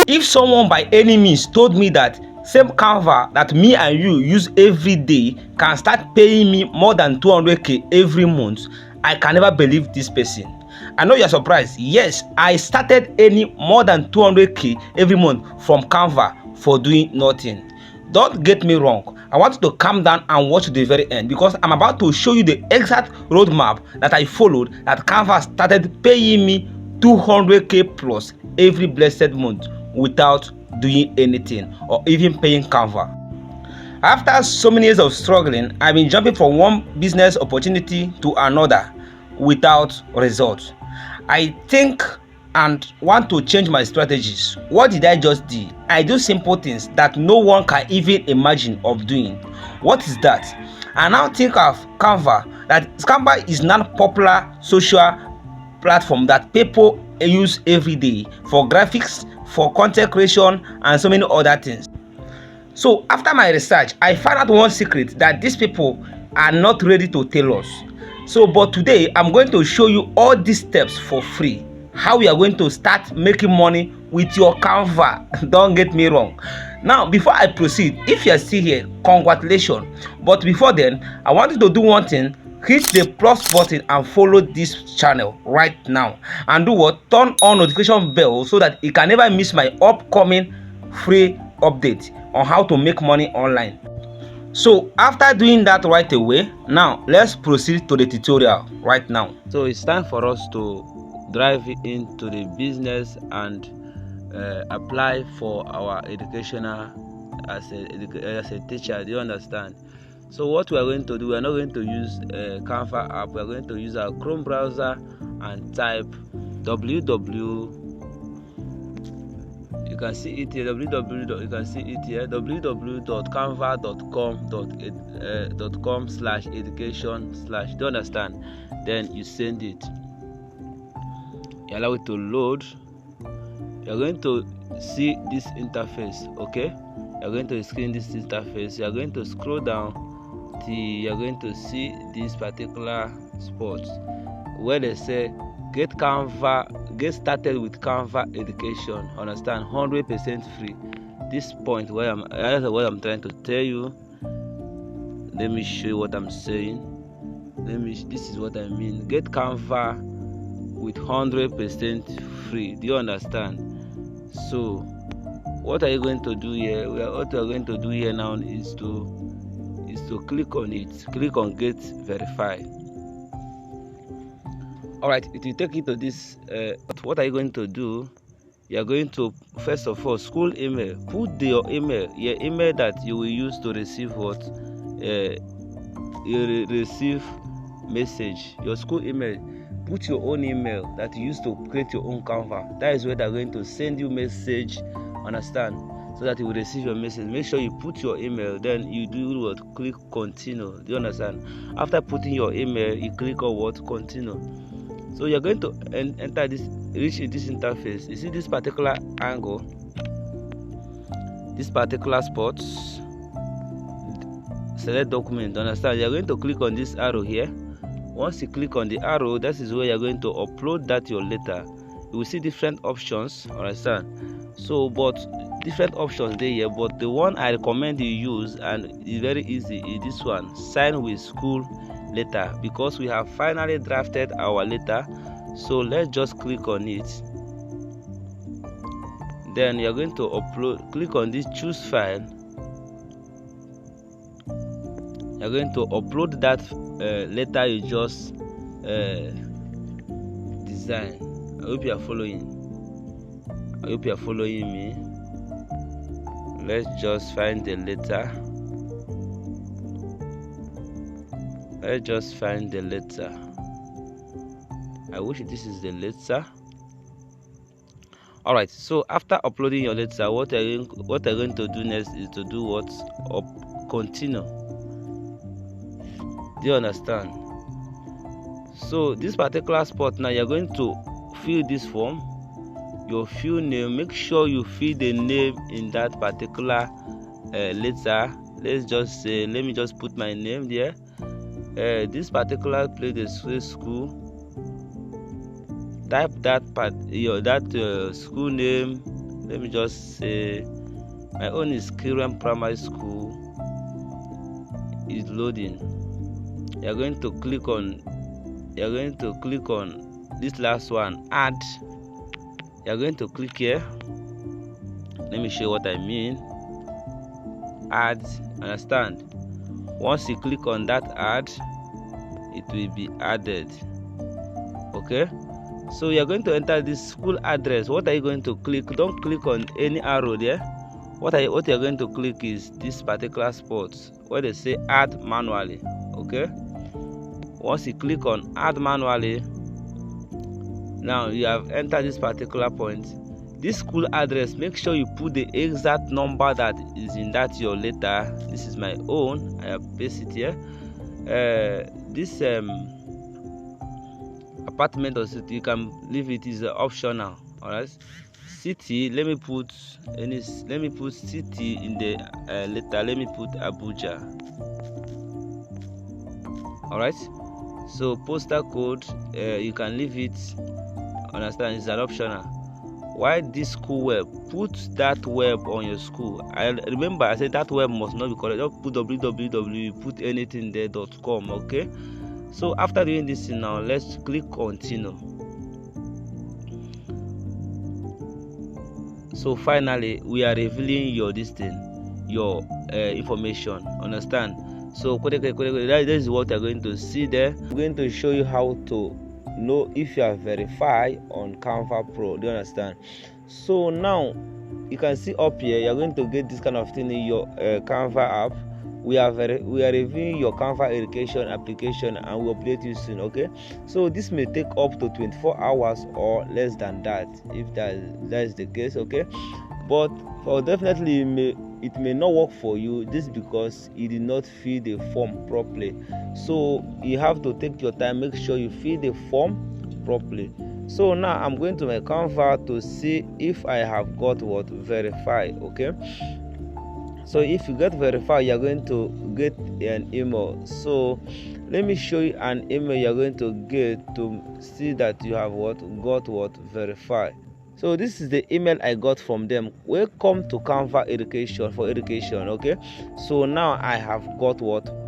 If someone by any means told me that same Canva that me and you use every day can start paying me more than 200k every month, I can never believe this person. I know you're surprised. Yes, I started earning more than 200k every month from Canva for doing nothing. Don't get me wrong. I want you to calm down and watch to the very end, because I'm about to show you the exact roadmap that I followed that Canva started paying me 200k plus every blessed month without doing anything or even paying Canva. After so many years of struggling, I've been jumping from one business opportunity to another without results. I think and want to change my strategies. What did I just do? I do simple things that no one can even imagine of doing. What is that? I now think of Canva. That Canva is not popular social platform that people use every day for graphics, for content creation, and so many other things. So after my research, I found out one secret that these people are not ready to tell us. So but today I'm going to show you all these steps for free, how we are going to start making money with your Canva. Don't get me wrong. Now before I proceed, if you are still here, congratulations. But before then, I want you to do one thing. Hit the plus button and follow this channel right now, and do what? Turn on notification bell so that you can never miss my upcoming free update on how to make money online. So after doing that right away, now let's proceed to the tutorial right now. So it's time for us to drive into the business and apply for our educational as a teacher. Do you understand? So what we are going to do, we are not going to use Canva app. We are going to use our Chrome browser and type www. You can see it here. www.canva.com.com/education/ do you understand? Then you send it. You allow it to load. You're going to see this interface. Okay, you're going to screen this interface. You're going to scroll down till you're going to see this particular spot where they say get started with Canva education. Understand? 100% free. This point where that's what I'm trying to tell you. Let me show you what I'm saying. This is what I mean. Get Canva with 100% free. Do you understand? So what are you going to do here? What we are going to do here now is to click on it. Click on get verified. Alright, it will take you to this. What are you going to do? You are going to, first of all, school email. Put your email that you will use to receive what? You receive message. Your school email. Put your own email that you use to create your own Canva. That is where they are going to send you message. Understand? So that you will receive your message. Make sure you put your email. Then you do what? Click continue. Do you understand? After putting your email, you click on what? Continue. So you're going to enter this, reach this interface. You see this particular angle, this particular spot. Select document. Understand? You're going to click on this arrow here. Once you click on the arrow, that is where you're going to upload that your letter. You will see different options. Understand? So, but different options there here. But the one I recommend you use, and it's very easy, is this one: sign with school letter, because we have finally drafted our letter. So let's just click on it. Then you're going to upload. Click on this choose file. You're going to upload that letter you just designed. I hope you are following. I hope you are following me. Let's just find the letter. Let's just find the letter. I wish this is the letter. Alright, so after uploading your letter, what I'm going to do next is to do what? Continue. Do you understand? So this particular spot now, you're going to fill this form. Your full name. Make sure you fill the name in that particular letter. Let's just say, let me just put my name there. This particular place is school. Type that part, school name. Let me just say my own is Kiran Primary School. Is loading. You're going to click on this last one, add. You're going to click here. Let me show you what I mean. Add, understand? Once you click on that add, it will be added. Okay, so you're going to enter this school address. What are you going to click? Don't click on any arrow there. What you're going to click is this particular spot where they say add manually. Okay, once you click on add manually, now you have entered this particular point. This school address, make sure you put the exact number that is in that your letter. This is my own. I have pasted it here. This apartment or city, you can leave it, is optional. All right, city, let me put city in the letter. Let me put Abuja. All right, so postal code, you can leave it, understand, it's an optional. Why this school web? Put that web on your school. I remember I said that web must not be correct. Just put www, put anything there.com. Okay, so after doing this now, let's click continue. So finally we are revealing your information, understand? So that is what you're going to see there. I'm going to show you how to know if you are verified on Canva Pro. Do you understand? So now you can see up here, you're going to get this kind of thing in your Canva app. We are reviewing your Canva education application and we'll update you soon. Okay, so this may take up to 24 hours or less than that, if that is the case. Okay, but definitely it may not work for you. This because you did not fill the form properly. So you have to take your time, make sure you fill the form properly. So now I'm going to my Canva to see if I have got what verified. Okay, so if you get verified, you're going to get an email. So let me show you an email you're going to get to see that you have got verified. So this is the email I got from them. Welcome to Canva education for education. Okay, so now I have got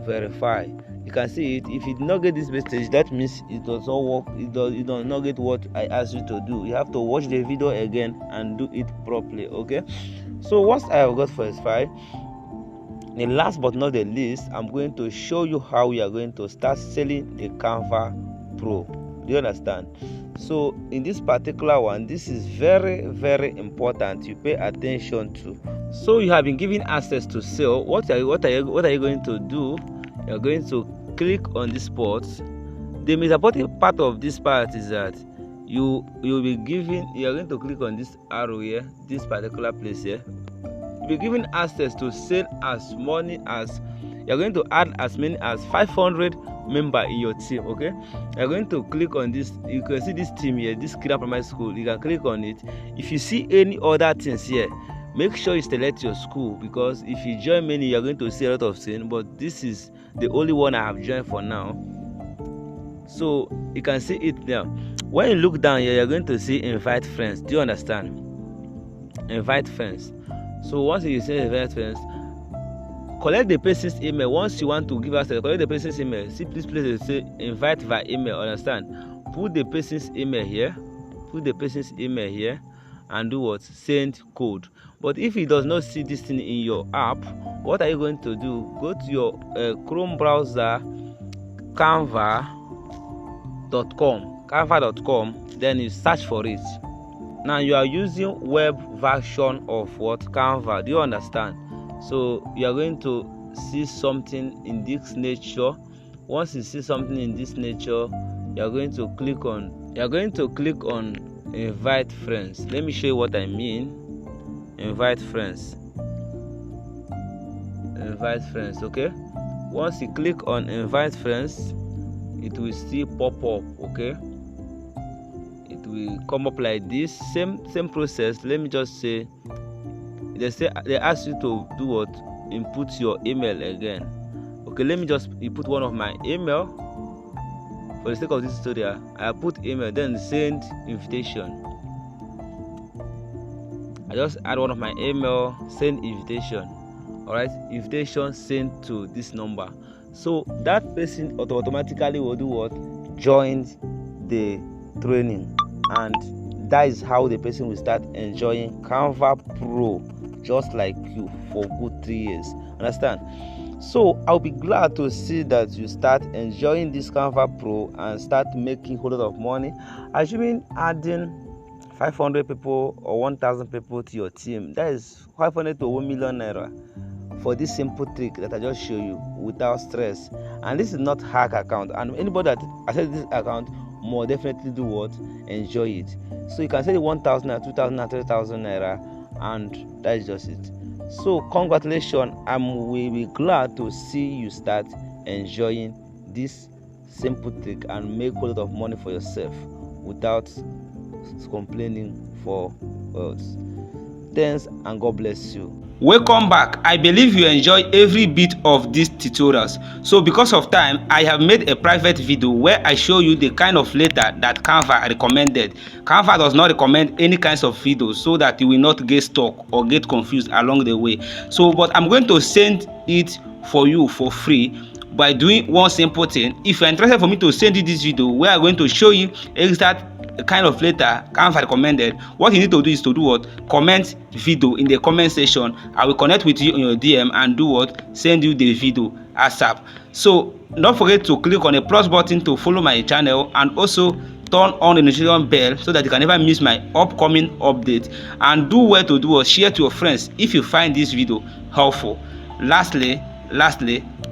verified. You can see it. If you did not get this message, that means it does not work. It does not get what I asked you to do. You have to watch the video again and do it properly. Okay, so once I have got verified, and last but not the least, I'm going to show you how we are going to start selling the Canva Pro. Do you understand? So in this particular one, this is very, very important. You pay attention to. So you have been given access to sell. What are you going to do? You're going to click on this spot. The most important part of this part is that you'll be given. You are going to click on this arrow here, this particular place here. You'll be given access to sell as many as. You're going to add as many as 500 members in your team. Okay, you're going to click on this. You can see this team here, this Kiran Primary School. You can click on it. If you see any other things here, make sure you select your school, because if you join many, you're going to see a lot of things. But this is the only one I have joined for now. So you can see it there. When you look down here, you're going to see invite friends. Do you understand? Invite friends. So once you say invite friends, collect the person's email. Once you want to give us collect the person's email, see this place say invite via email. Understand? Put the person's email here. Put the person's email here and do what? Send code. But if he does not see this thing in your app, what are you going to do? Go to your Chrome browser, canva.com, then you search for it. Now you are using web version of what? Canva. Do you understand? So you are going to see something in this nature. Once you see something in this nature, you are going to click on invite friends. Let me show you what I mean. Invite friends. Okay, once you click on invite friends, it will still pop up. Okay, it will come up like this. Same process. Let me just say they ask you to do what? Input your email again. Okay, let me just input one of my email. For the sake of this tutorial, I put email, then send invitation. I I just add one of my email, send invitation. Alright, invitation sent to this number. So that person automatically will do what? Joins the training, and that is how the person will start enjoying Canva Pro just like you for good 3 years. Understand? So I'll be glad to see that you start enjoying this Canva Pro and start making a whole lot of money. Assuming adding 500 people or 1,000 people to your team, that is 500 to 1 million naira for this simple trick that I just show you without stress. And this is not hack account, and anybody that access this account more definitely do what? Enjoy it. So you can say 1,000 naira, 2,000 naira, 3,000 naira, and that is just it. So congratulations, will be glad to see you start enjoying this simple trick and make a lot of money for yourself without complaining for us. Thanks and God bless you. Welcome back. I believe you enjoy every bit of these tutorials. So because of time, I have made a private video where I show you the kind of letter that Canva recommended. Canva does not recommend any kinds of videos so that you will not get stuck or get confused along the way. So but I'm going to send it for you for free by doing one simple thing. If you're interested for me to send you this video where I'm going to show you exact kind of letter Canva recommended, what you need to do is to do what? Comment video in the comment section. I will connect with you on your DM and do what? Send you the video ASAP. So don't forget to click on the plus button to follow my channel, and also turn on the notification bell so that you can never miss my upcoming update. And do well to do what? Share to your friends if you find this video helpful. Lastly,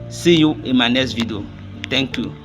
see you in my next video. Thank you.